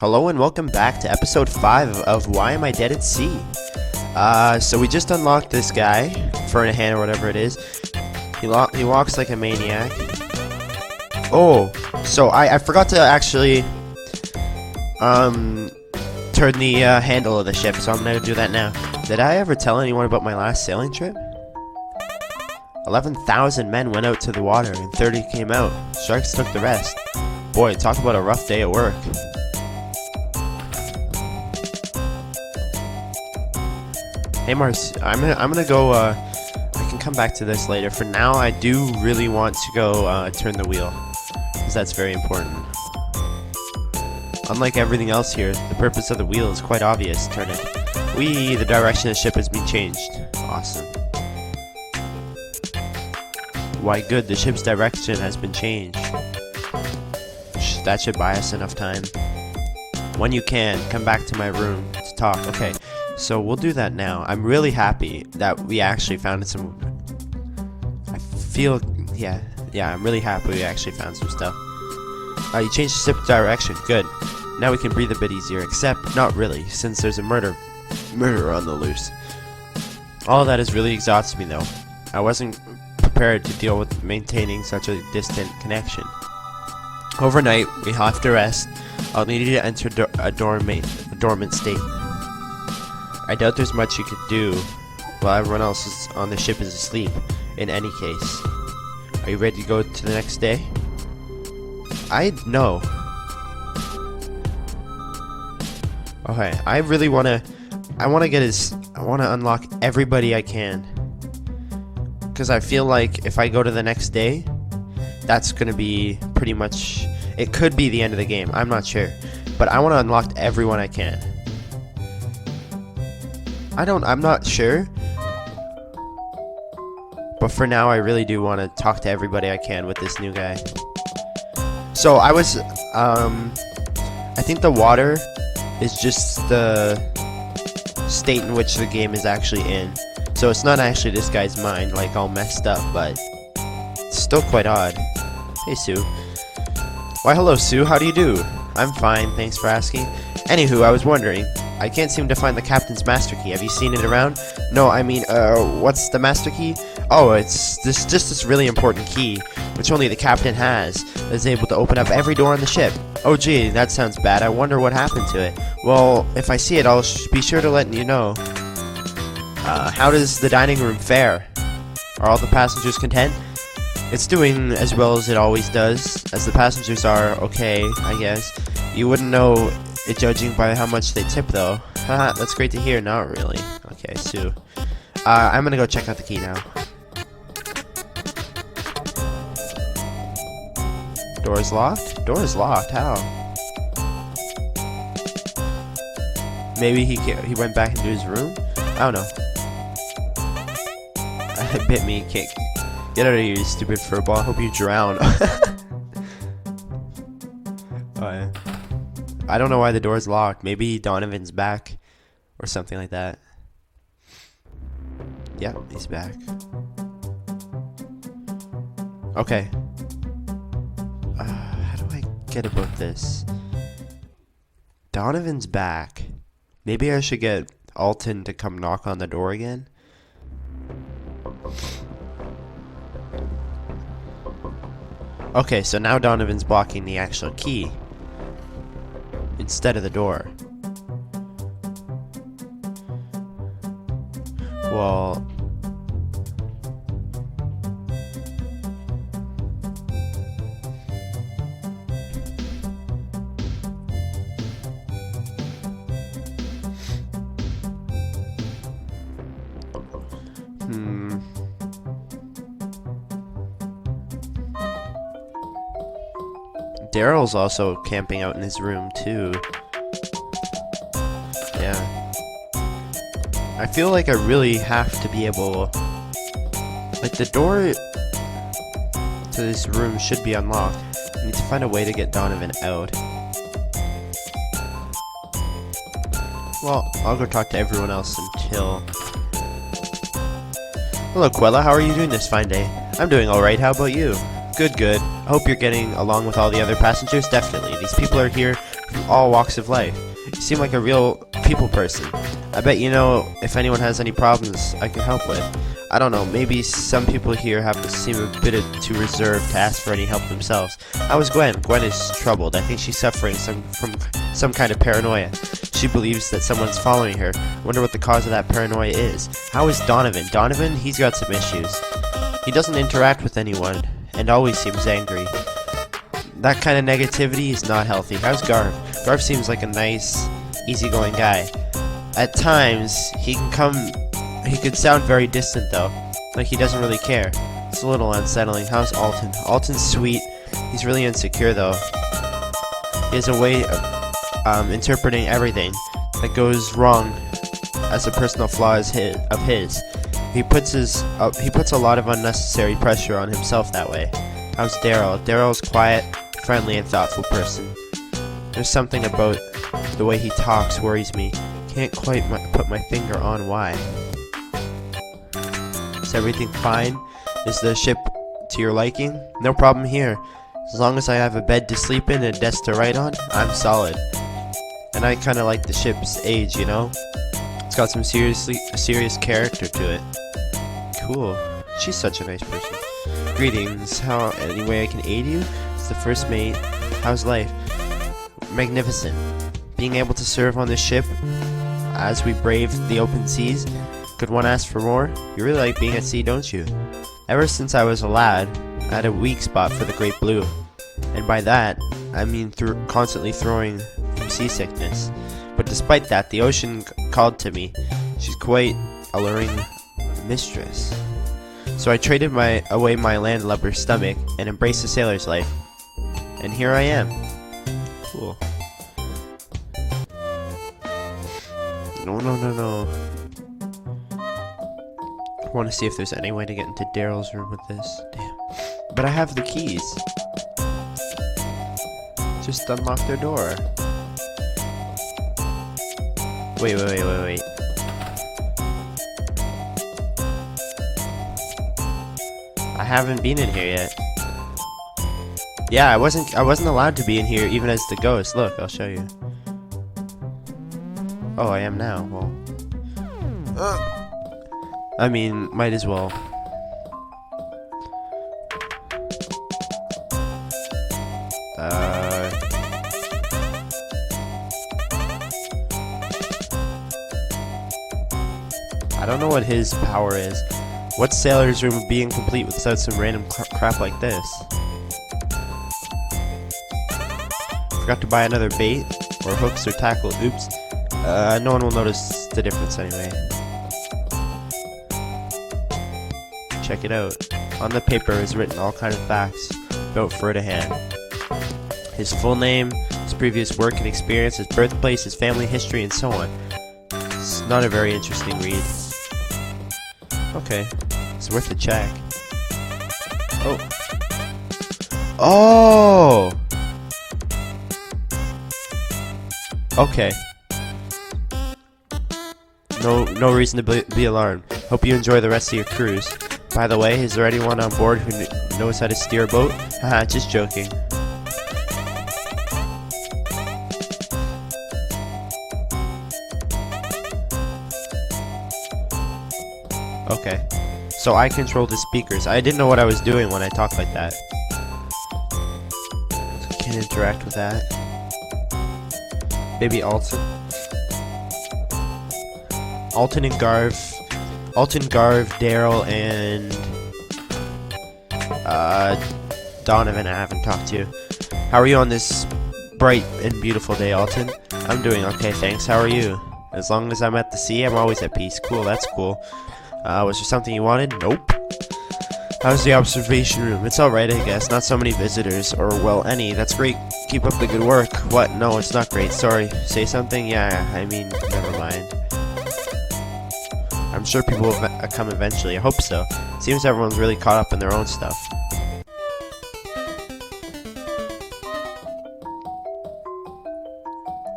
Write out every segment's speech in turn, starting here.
Hello and welcome back to episode 5 of Why Am I Dead at Sea? So we just unlocked this guy, Fernand or whatever it is. He walks like a maniac. Oh, so I forgot to actually turn the handle of the ship, so I'm gonna do that now. Did I ever tell anyone about my last sailing trip? 11,000 men went out to the water and 30 came out. Sharks took the rest. Boy, talk about a rough day at work. Hey Mars, I'm gonna go, I can come back to this later. For now, I do really want to go, turn the wheel, because that's very important. Unlike everything else here, the purpose of the wheel is quite obvious. Turn it. Whee! The direction of the ship has been changed. Awesome. Why good, the ship's direction has been changed. That should buy us enough time. When you can, come back to my room to talk. Okay. So we'll do that now. I'm really happy that we actually found some... I feel... Yeah, I'm really happy we actually found some stuff. You changed the ship direction. Good. Now we can breathe a bit easier, except not really, since there's a murderer on the loose. All of that has really exhausted me, though. I wasn't prepared to deal with maintaining such a distant connection. Overnight, we have to rest. I'll need you to enter a dormant state. I doubt there's much you could do while everyone else on the ship is asleep, in any case. Are you ready to go to the next day? No. Okay, I really wanna... I wanna unlock everybody I can. Because I feel like if I go to the next day, that's gonna be pretty much... It could be the end of the game, I'm not sure. But I wanna unlock everyone I can. I'm not sure, but for now I really do want to talk to everybody I can with this new guy. So I think the water is just the state in which the game is actually in. So it's not actually this guy's mind, like all messed up, but it's still quite odd. Hey Sue. Why hello Sue, how do you do? I'm fine, thanks for asking. Anywho, I was wondering, I can't seem to find the captain's master key. Have you seen it around? No, I mean, what's the master key? Oh, it's just this really important key, which only the captain has, that is able to open up every door on the ship. Oh gee, that sounds bad. I wonder what happened to it. Well, if I see it, I'll be sure to let you know. How does the dining room fare? Are all the passengers content? It's doing as well as it always does, as the passengers are okay, I guess. You wouldn't know it judging by how much they tip, though. Haha, that's great to hear. Not really. Okay, Sue. I'm gonna go check out the key now. Door's locked? Door's locked? How? Maybe he went back into his room? I don't know. It bit me. Kick. Get out of here, you stupid furball. I hope you drown. Oh, yeah. I don't know why the door's locked. Maybe Donovan's back or something like that. Yep, he's back. Okay. How do I get about this? Donovan's back. Maybe I should get Alton to come knock on the door again. Okay, so now Donovan's blocking the actual key instead of the door. Well... Daryl's also camping out in his room, too. Yeah. I feel like I really have to be able... Like, the door to this room should be unlocked. I need to find a way to get Donovan out. Well, I'll go talk to everyone else until... Hello, Quella. How are you doing this fine day? I'm doing alright. How about you? Good, good. I hope you're getting along with all the other passengers. Definitely. These people are here all walks of life. You seem like a real people person. I bet you know if anyone has any problems I can help with. I don't know, maybe some people here have to seem a bit too reserved to ask for any help themselves. How is Gwen? Gwen is troubled. I think she's suffering from some kind of paranoia. She believes that someone's following her. Wonder what the cause of that paranoia is. How is Donovan? Donovan? He's got some issues. He doesn't interact with anyone and always seems angry. That kind of negativity is not healthy. How's Garv? Garv seems like a nice, easygoing guy. At times, he could sound very distant though, like he doesn't really care. It's a little unsettling. How's Alton? Alton's sweet. He's really insecure though. He has a way of interpreting everything that goes wrong as a personal flaw of his. He puts a lot of unnecessary pressure on himself that way. How's Daryl? Daryl's quiet, friendly, and thoughtful person. There's something about the way he talks worries me. Can't quite put my finger on why. Is everything fine? Is the ship to your liking? No problem here. As long as I have a bed to sleep in and a desk to write on, I'm solid. And I kinda like the ship's age, you know? It's got some serious character to it. Cool. She's such a nice person. Greetings. Any way I can aid you? It's the first mate. How's life? Magnificent. Being able to serve on this ship as we brave the open seas. Could one ask for more? You really like being at sea, don't you? Ever since I was a lad, I had a weak spot for the great blue. And by that, I mean constantly throwing from seasickness. But despite that, the ocean called to me. She's quite alluring mistress. So I traded away my landlubber stomach and embraced the sailor's life. And here I am. Cool. No. I want to see if there's any way to get into Daryl's room with this. Damn. But I have the keys. Just unlock their door. Wait. I haven't been in here yet. Yeah, I wasn't allowed to be in here even as the ghost. Look, I'll show you. Oh, I am now. Well, I mean, might as well. I don't know what his power is. What sailor's room would be incomplete without some random crap like this? Forgot to buy another bait, or hooks, or tackle. Oops. No one will notice the difference anyway. Check it out. On the paper is written all kind of facts about Ferdinand. His full name, his previous work and experience, his birthplace, his family history, and so on. It's not a very interesting read. Okay, it's worth a check. Oh! Okay. No reason to be alarmed. Hope you enjoy the rest of your cruise. By the way, is there anyone on board who knows how to steer a boat? Haha, just joking. Okay. So I control the speakers. I didn't know what I was doing when I talked like that. Can't interact with that. Maybe Alton, and Garv. Daryl, and Donovan I haven't talked to. How are you on this bright and beautiful day, Alton? I'm doing okay, thanks. How are you? As long as I'm at the sea, I'm always at peace. Cool, that's cool. Was there something you wanted? Nope. How's the observation room? It's alright, I guess. Not so many visitors, or well, any. That's great. Keep up the good work. What? No, it's not great. Sorry. Say something? Yeah, I mean, never mind. I'm sure people will come eventually. I hope so. Seems everyone's really caught up in their own stuff.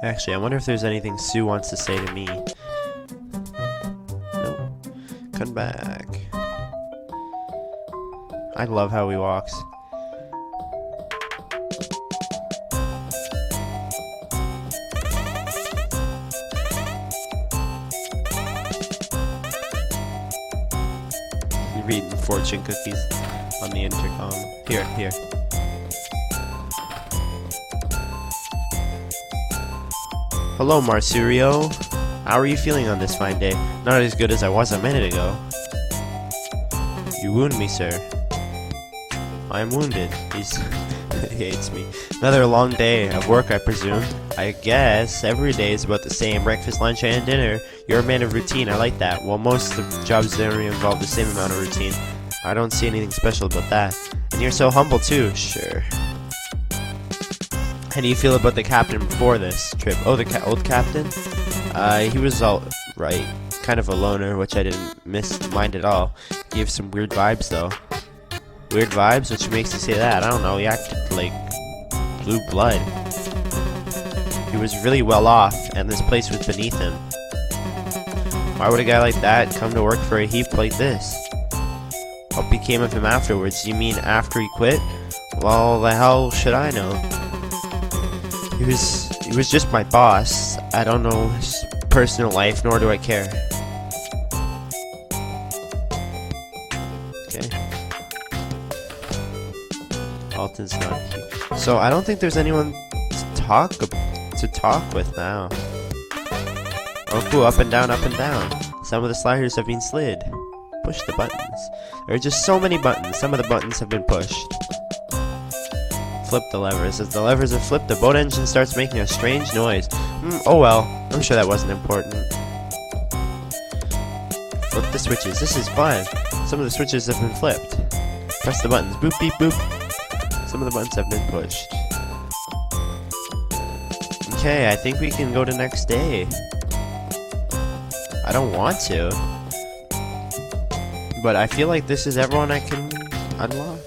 Actually, I wonder if there's anything Sue wants to say to me. Nope. Come back. I love how he walks. reading fortune cookies on the intercom. Here, here. Hello, Marsurio. How are you feeling on this fine day? Not as good as I was a minute ago. You wound me, sir. I am wounded. He hates me. Another long day of work, I presume. I guess every day is about the same. Breakfast, lunch, and dinner. You're a man of routine. I like that. Well, most of the jobs generally involve the same amount of routine. I don't see anything special about that. And you're so humble, too. Sure. How do you feel about the captain before this trip? Oh, the old captain? He was all right. Kind of a loner, which I didn't mind at all. Gave some weird vibes, though. Weird vibes? Which makes you say that? I don't know. He acted like blue blood. He was really well off, and this place was beneath him. Why would a guy like that come to work for a heap like this? What became of him afterwards? You mean after he quit? Well, the hell should I know? He was just my boss. I don't know his personal life, nor do I care. Okay. Alton's not here. So I don't think there's anyone to talk with now. Oh cool, up and down, up and down. Some of the sliders have been slid. Push the buttons. There are just so many buttons. Some of the buttons have been pushed. Flip the levers. As the levers are flipped, the boat engine starts making a strange noise. Oh well, I'm sure that wasn't important. Flip the switches. This is fun. Some of the switches have been flipped. Press the buttons. Boop, beep, boop. Some of the buttons have been pushed. Okay, I think we can go to next day. I don't want to, but I feel like this is everyone I can unlock.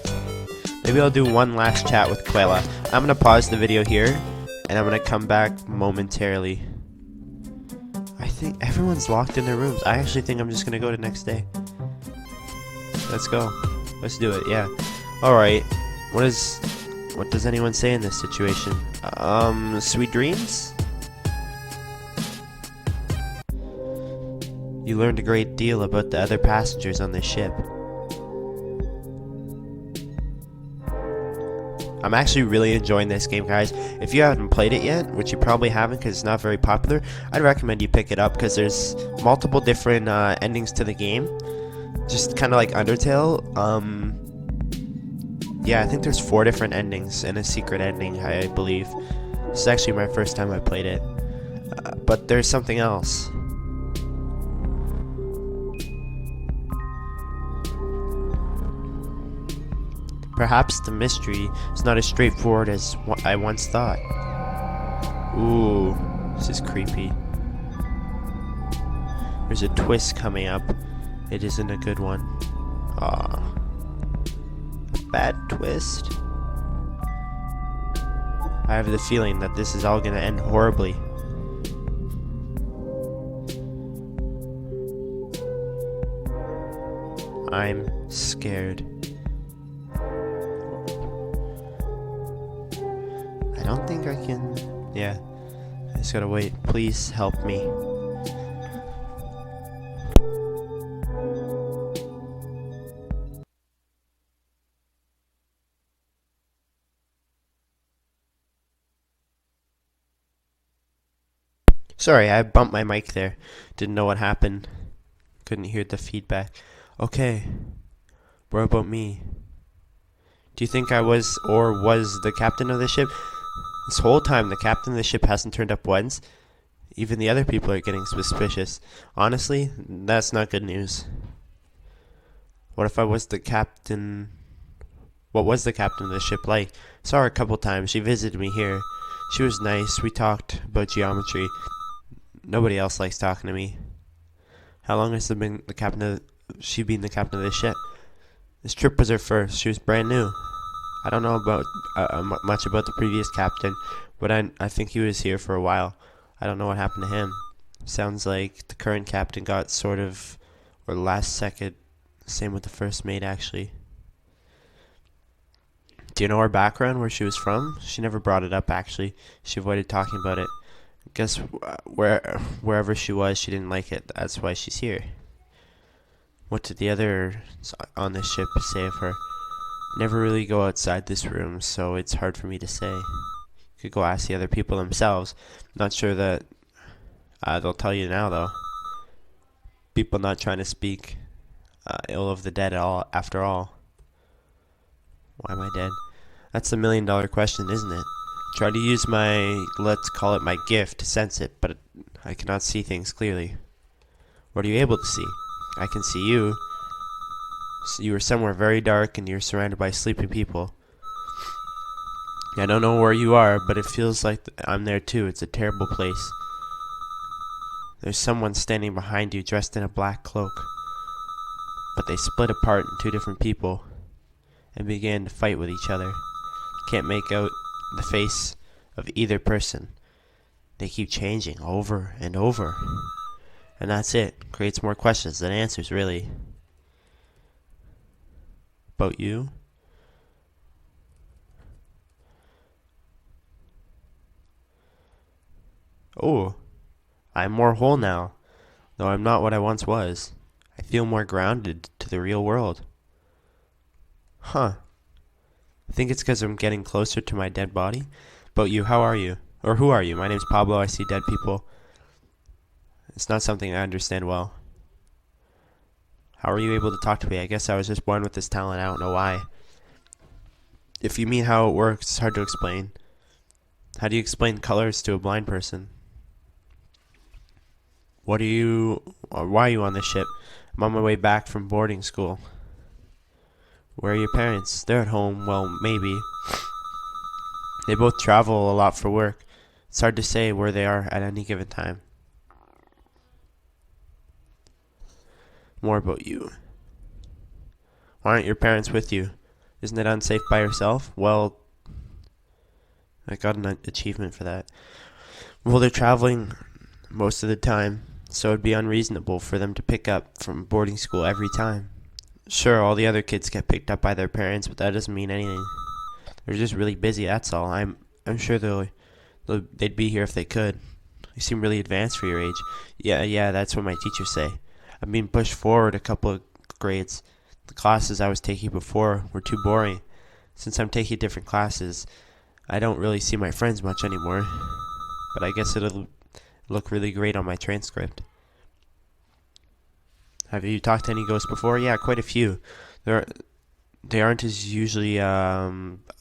Maybe I'll do one last chat with Quella. I'm gonna pause the video here, and I'm gonna come back momentarily. I think everyone's locked in their rooms. I actually think I'm just gonna go to next day. Let's go. Let's do it, yeah. Alright. What does anyone say in this situation? Sweet dreams? You learned a great deal about the other passengers on this ship. I'm actually really enjoying this game, guys. If you haven't played it yet, which you probably haven't because it's not very popular, I'd recommend you pick it up because there's multiple different endings to the game. Just kind of like Undertale. Yeah, I think there's 4 different endings and a secret ending, I believe. This is actually my first time I played it. But there's something else. Perhaps the mystery is not as straightforward as I once thought. Ooh, this is creepy. There's a twist coming up. It isn't a good one. Ah, a bad twist. I have the feeling that this is all gonna end horribly. I'm scared. I don't think I can. Yeah, I just gotta wait. Please help me. Sorry, I bumped my mic there. Didn't know what happened. Couldn't hear the feedback. Okay, what about me? Do you think I was the captain of the ship? This whole time, the captain of the ship hasn't turned up once. Even the other people are getting suspicious. Honestly, that's not good news. What if I was the captain? What was the captain of the ship like? Saw her a couple times. She visited me here. She was nice. We talked about geometry. Nobody else likes talking to me. How long has she been the captain of the ship? This trip was her first. She was brand new. I don't know about much about the previous captain, but I think he was here for a while. I don't know what happened to him. Sounds like the current captain got sort of, or last second. Same with the first mate, actually. Do you know her background, where she was from? She never brought it up, actually. She avoided talking about it. I guess wherever she was, she didn't like it. That's why she's here. What did the others on the ship say of her? I never really go outside this room, so it's hard for me to say. You could go ask the other people themselves. Not sure that they'll tell you now, though. People not trying to speak ill of the dead at all, after all. Why am I dead? That's the $1,000,000 question, isn't it? Try to use my, let's call it my gift, to sense it, but I cannot see things clearly. What are you able to see? I can see you. So you are somewhere very dark and you're surrounded by sleeping people. I don't know where you are, but it feels like I'm there too. It's a terrible place. There's someone standing behind you dressed in a black cloak. But they split apart in two different people and began to fight with each other. Can't make out the face of either person. They keep changing over and over. And that's it. Creates more questions than answers, really. About you? Oh, I'm more whole now, though I'm not what I once was. I feel more grounded to the real world. Huh. I think it's because I'm getting closer to my dead body. About you, how are you? Or who are you? My name's Pablo. I see dead people. It's not something I understand well. How are you able to talk to me? I guess I was just born with this talent. I don't know why. If you mean how it works, it's hard to explain. How do you explain colors to a blind person? Why are you on this ship? I'm on my way back from boarding school. Where are your parents? They're at home. Well, maybe. They both travel a lot for work. It's hard to say where they are at any given time. More about you. Why aren't your parents with you? Isn't it unsafe by yourself? Well, I got an achievement for that. Well, they're traveling most of the time, so it'd be unreasonable for them to pick up from boarding school every time. Sure, all the other kids get picked up by their parents, but that doesn't mean anything. They're just really busy, that's all. I'm sure they'd be here if they could. You seem really advanced for your age. Yeah, that's what my teachers say. I'm being pushed forward a couple of grades. The classes I was taking before were too boring. Since I'm taking different classes, I don't really see my friends much anymore. But I guess it'll look really great on my transcript. Have you talked to any ghosts before? Yeah, quite a few. They aren't as usually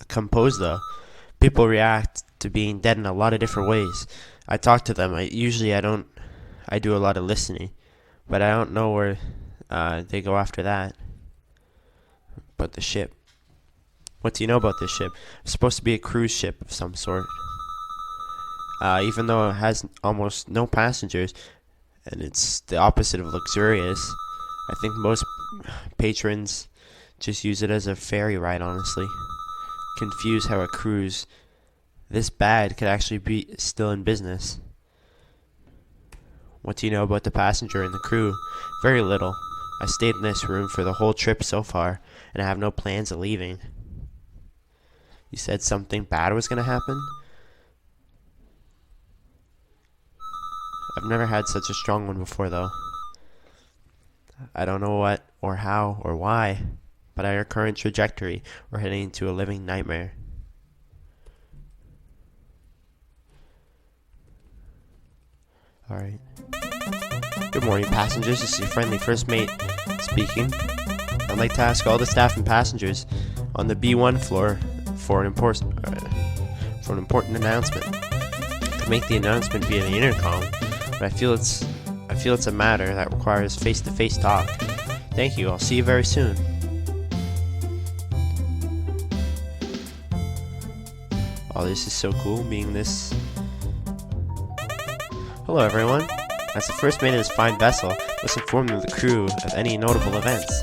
composed, though. People react to being dead in a lot of different ways. I talk to them. I do a lot of listening. But I don't know where they go after that. But the ship. What do you know about this ship? It's supposed to be a cruise ship of some sort. Even though it has almost no passengers, and it's the opposite of luxurious, I think most patrons just use it as a ferry ride, honestly. Confused how a cruise this bad could actually be still in business. What do you know about the passenger and the crew? Very little. I stayed in this room for the whole trip so far, and I have no plans of leaving. You said something bad was going to happen? I've never had such a strong one before, though. I don't know what, or how, or why, but at our current trajectory, we're heading into a living nightmare. Alright. Good morning, passengers. This is your friendly first mate speaking. I'd like to ask all the staff and passengers on the B1 floor for an important announcement. To make the announcement via the intercom, but I feel it's a matter that requires face-to-face talk. Thank you. I'll see you very soon. Oh, this is so cool, being this. Hello, everyone. As the first mate of this fine vessel, let's inform the crew of any notable events.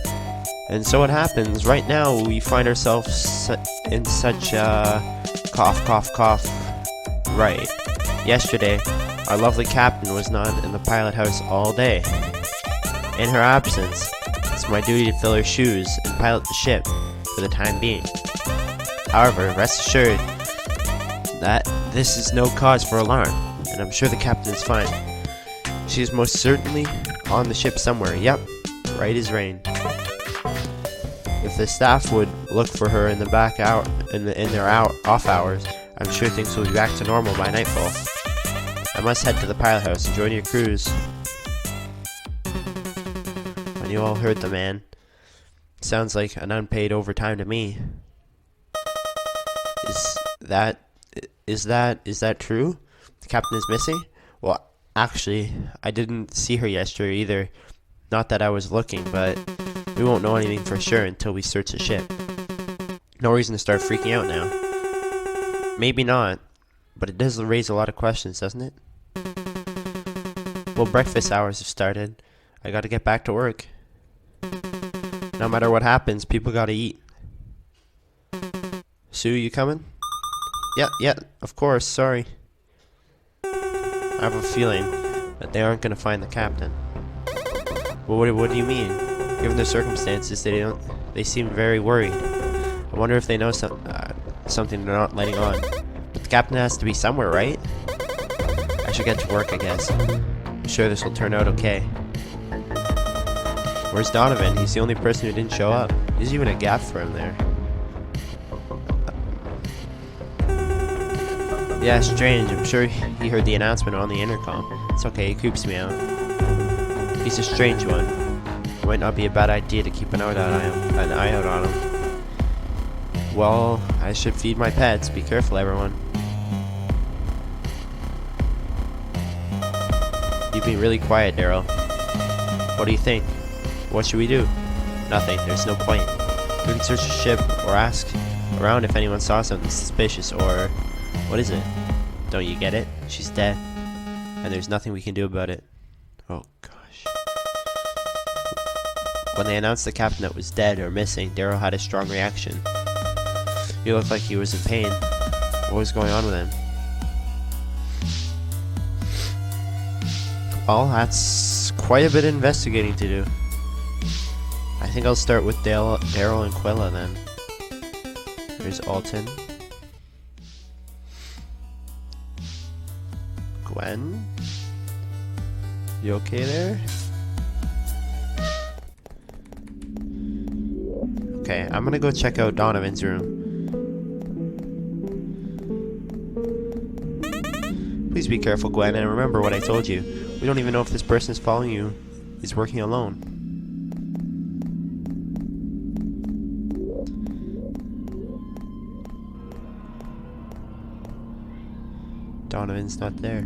And so it happens, right now we find ourselves in such cough, cough, cough. Right. Yesterday, our lovely captain was not in the pilot house all day. In her absence, it's my duty to fill her shoes and pilot the ship for the time being. However, rest assured that this is no cause for alarm, and I'm sure the captain is fine. She is most certainly on the ship somewhere. Yep, Right as rain. If the staff would look for her in the back out in their off hours, I'm sure things will be back to normal by nightfall. I must head to the pilot house and join your cruise. When you all heard the man, sounds like an unpaid overtime to me. Is that true? The captain is missing? Well, actually, I didn't see her yesterday either. Not that I was looking, but we won't know anything for sure until we search the ship. No reason to start freaking out now. Maybe not, but it does raise a lot of questions, doesn't it? Well, breakfast hours have started. I gotta get back to work. No matter what happens, people gotta eat. Sue, you coming? Yeah, of course, sorry. I have a feeling that they aren't gonna find the captain. Well, what do you mean? Given the circumstances, they seem very worried. I wonder if they know something they're not letting on. But the captain has to be somewhere, right? I should get to work, I guess. I'm sure this will turn out okay. Where's Donovan? He's the only person who didn't show up. There's even a gap for him there. Yeah, strange. I'm sure he heard the announcement on the intercom. It's okay, he creeps me out. He's a strange one. It might not be a bad idea to keep an eye out on him. Well, I should feed my pets. Be careful, everyone. You've been really quiet, Daryl. What do you think? What should we do? Nothing. There's no point. We can search the ship or ask around if anyone saw something suspicious or... What is it? Don't you get it? She's dead. And there's nothing we can do about it. Oh, gosh. When they announced the captain that was dead or missing, Daryl had a strong reaction. He looked like he was in pain. What was going on with him? Well, that's quite a bit of investigating to do. I think I'll start with Daryl and Quilla then. There's Alton. Gwen? You okay there? Okay, I'm gonna go check out Donovan's room. Please be careful, Gwen, and remember what I told you. We don't even know if this person is following you. He's working alone. Donovan's not there.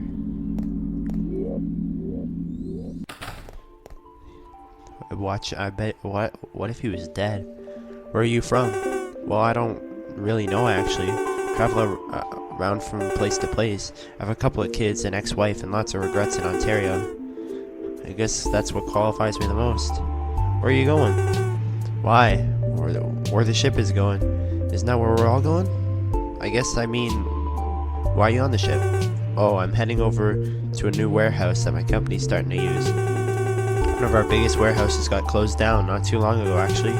What if he was dead? Where are you from? Well, I don't really know actually. Travel around from place to place. I have a couple of kids, an ex-wife, and lots of regrets in Ontario. I guess that's what qualifies me the most. Where are you going? Why? Where the ship is going. Isn't that where we're all going? I guess I mean, why are you on the ship? Oh, I'm heading over to a new warehouse that my company's starting to use. One of our biggest warehouses got closed down not too long ago actually.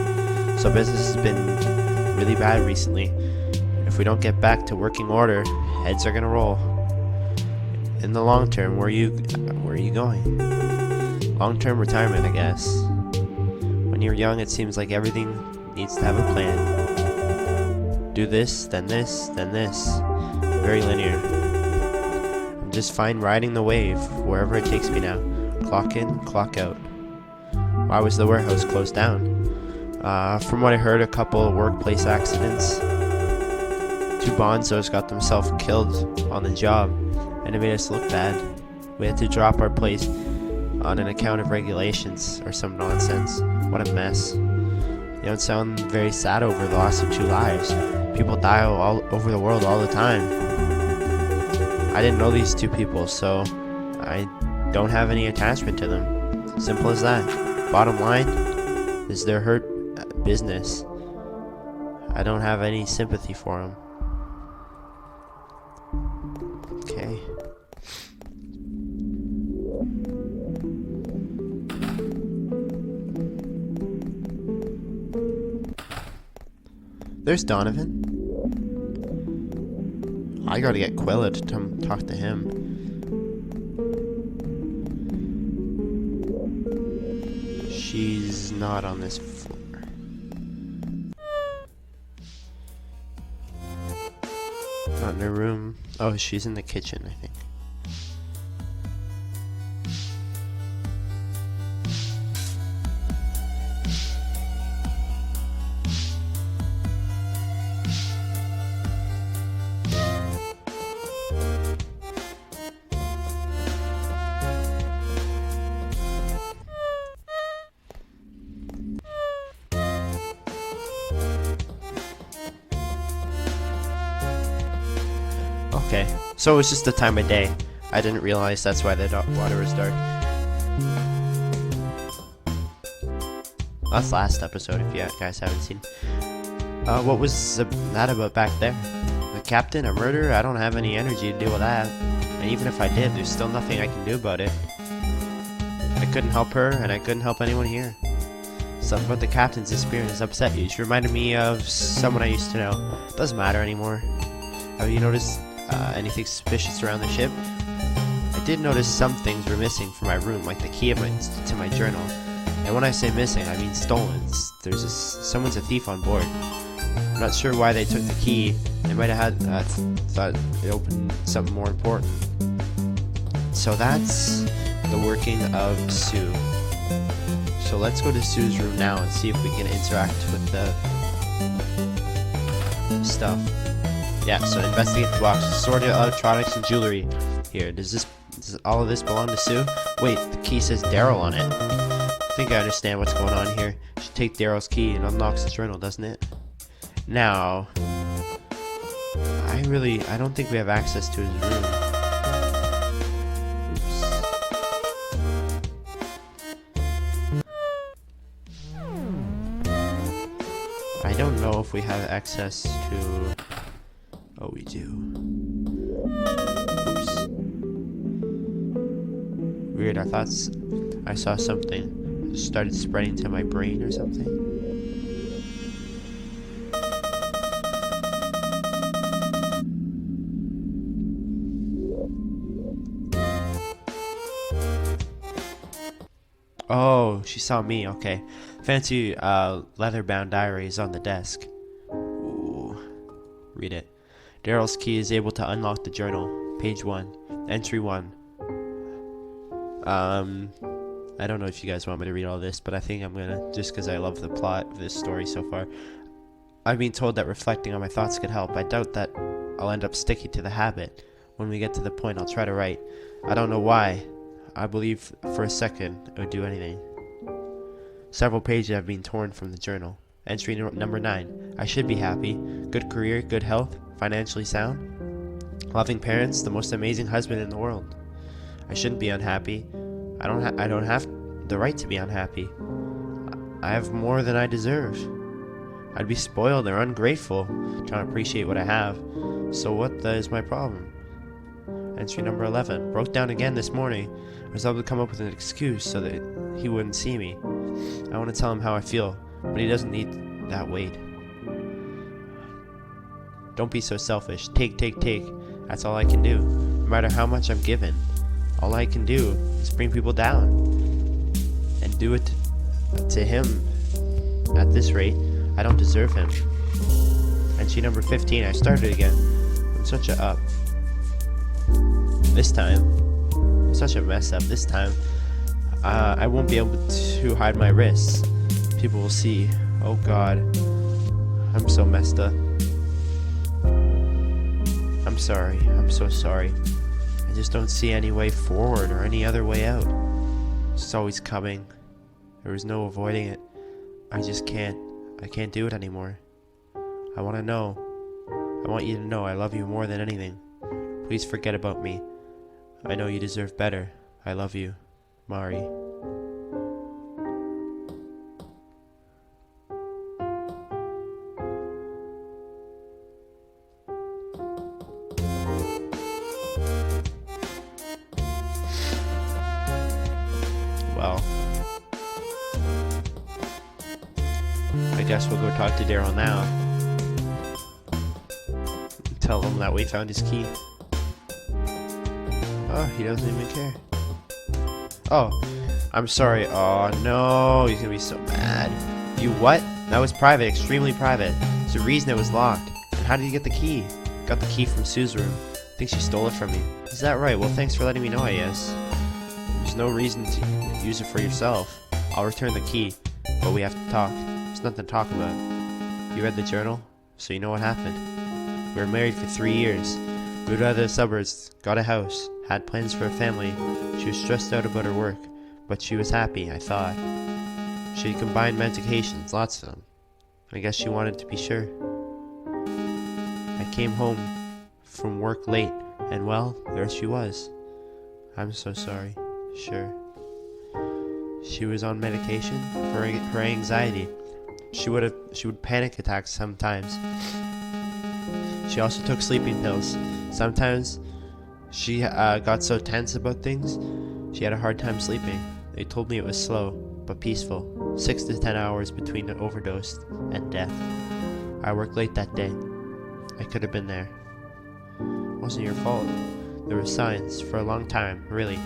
So business has been really bad recently. If we don't get back to working order, heads are gonna roll. In the long term, where are you going? Long-term retirement, I guess. When you're young, it seems like everything needs to have a plan. Do this, then this, then this. Very linear. I'm just fine riding the wave, wherever it takes me now. Clock in, clock out. Why was the warehouse closed down? From what I heard, a couple of workplace accidents. Two bonzos got themselves killed on the job, and it made us look bad. We had to drop our place on an account of regulations or some nonsense. What a mess. You don't sound very sad over the loss of two lives. People die all over the world all the time. I didn't know these two people, so I don't have any attachment to them. Simple as that. Bottom line is their hurt business. I don't have any sympathy for them. Okay. There's Donovan. I gotta get Quilla to talk to him. She's she's not on this floor. Not in her room. Oh, she's in the kitchen, I think. Okay, so it's just the time of day. I didn't realize that's why the water was dark. That's last episode if you guys haven't seen. What was that about back there? The captain? A murderer? I don't have any energy to deal with that. And even if I did, there's still nothing I can do about it. I couldn't help her, and I couldn't help anyone here. Something about the captain's disappearance has upset you. She reminded me of someone I used to know. Doesn't matter anymore. Have you noticed anything suspicious around the ship? I did notice some things were missing from my room, like the key to my journal. And when I say missing, I mean stolen. Someone's a thief on board. I'm not sure why they took the key. They might have had thought it opened something more important. So that's the working of Sue. So let's go to Sue's room now and see if we can interact with the stuff. Yeah, so investigate the box. Assorted electronics and jewelry. Here, does all of this belong to Sue? Wait, the key says Daryl on it. I think I understand what's going on here. Should take Daryl's key and unlocks his journal, doesn't it? Now, I don't think we have access to his room. Oops. I don't know if we have access to... Oh, we do. Oops. Weird, I saw something. It started spreading to my brain or something. Oh, she saw me, okay. Fancy leather-bound diary is on the desk. Ooh. Read it. Daryl's key is able to unlock the journal. Page 1. Entry 1. I don't know if you guys want me to read all this, but I think I'm gonna, just because I love the plot of this story so far. I've been told that reflecting on my thoughts could help. I doubt that I'll end up sticking to the habit. When we get to the point, I'll try to write. I don't know why. I believe for a second it would do anything. Several pages have been torn from the journal. Entry number 9. I should be happy. Good career, good health, financially sound. Loving parents, the most amazing husband in the world. I shouldn't be unhappy. I don't have the right to be unhappy. I have more than I deserve. I'd be spoiled or ungrateful trying to appreciate what I have. So what is my problem? Entry number 11. Broke down again this morning. I was able to come up with an excuse so that he wouldn't see me. I want to tell him how I feel, but he doesn't need that weight. Don't be so selfish. Take. That's all I can do. No matter how much I'm given, all I can do is bring people down. And do it to him. At this rate, I don't deserve him. Entry number 15. I started again. I'm such a up. This time, I'm such a mess up. This time, I won't be able to hide my wrists. People will see. Oh God, I'm so messed up. I'm sorry. I'm so sorry. I just don't see any way forward or any other way out. It's always coming. There is no avoiding it. I just can't. I can't do it anymore. I want to know. I want you to know I love you more than anything. Please forget about me. I know you deserve better. I love you. Mari. Well, I guess we'll go talk to Daryl now. Tell him that we found his key. Oh, he doesn't even care. Oh, I'm sorry. Oh no, he's gonna be so mad. You what? That was private, extremely private. There's a reason it was locked. And how did you get the key? Got the key from Sue's room. I think she stole it from me. Is that right? Well, thanks for letting me know, I guess. There's no reason to use it for yourself. I'll return the key, but we have to talk. There's nothing to talk about. You read the journal, so you know what happened. We were married for 3 years. Moved out of the suburbs, got a house, had plans for a family. She was stressed out about her work, but she was happy, I thought. She combined medications, lots of them. I guess she wanted to be sure. I came home from work late, and well, there she was. I'm so sorry. Sure. She was on medication for her anxiety. She would panic attacks sometimes. She also took sleeping pills. Sometimes she got so tense about things, she had a hard time sleeping. They told me it was slow, but peaceful. 6 to 10 hours between the overdose and death. I worked late that day. I could have been there. It wasn't your fault. There were signs for a long time, really,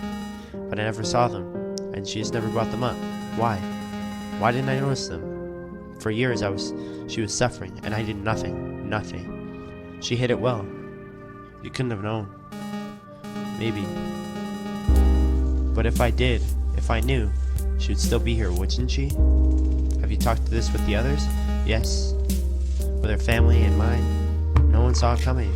but I never saw them, and she just never brought them up. Why? Why didn't I notice them? For years she was suffering, and I did nothing. Nothing. She hid it well. You couldn't have known. Maybe. But if I did, if I knew, she would still be here, wouldn't she? Have you talked to this with the others? Yes. With her family and mine? No one saw it coming.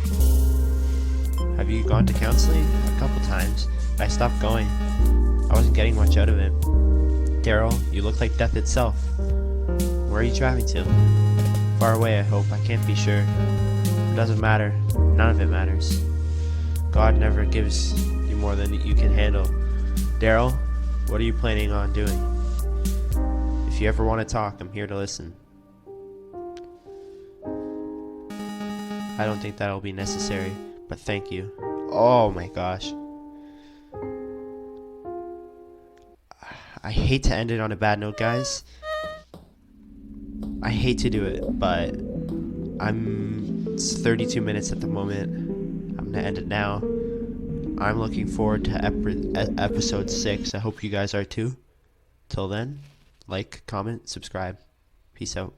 Have you gone to counseling? A couple times, but I stopped going. I wasn't getting much out of it. Daryl, you look like death itself. Where are you driving to? Far away, I hope. I can't be sure. It doesn't matter. None of it matters. God never gives you more than you can handle. Daryl, what are you planning on doing? If you ever want to talk, I'm here to listen. I don't think that'll be necessary, but thank you. Oh my gosh. I hate to end it on a bad note, guys. I hate to do it, but it's 32 minutes at the moment. I'm gonna end it now. I'm looking forward to episode 6. I hope you guys are too. Till then, like, comment, subscribe. Peace out.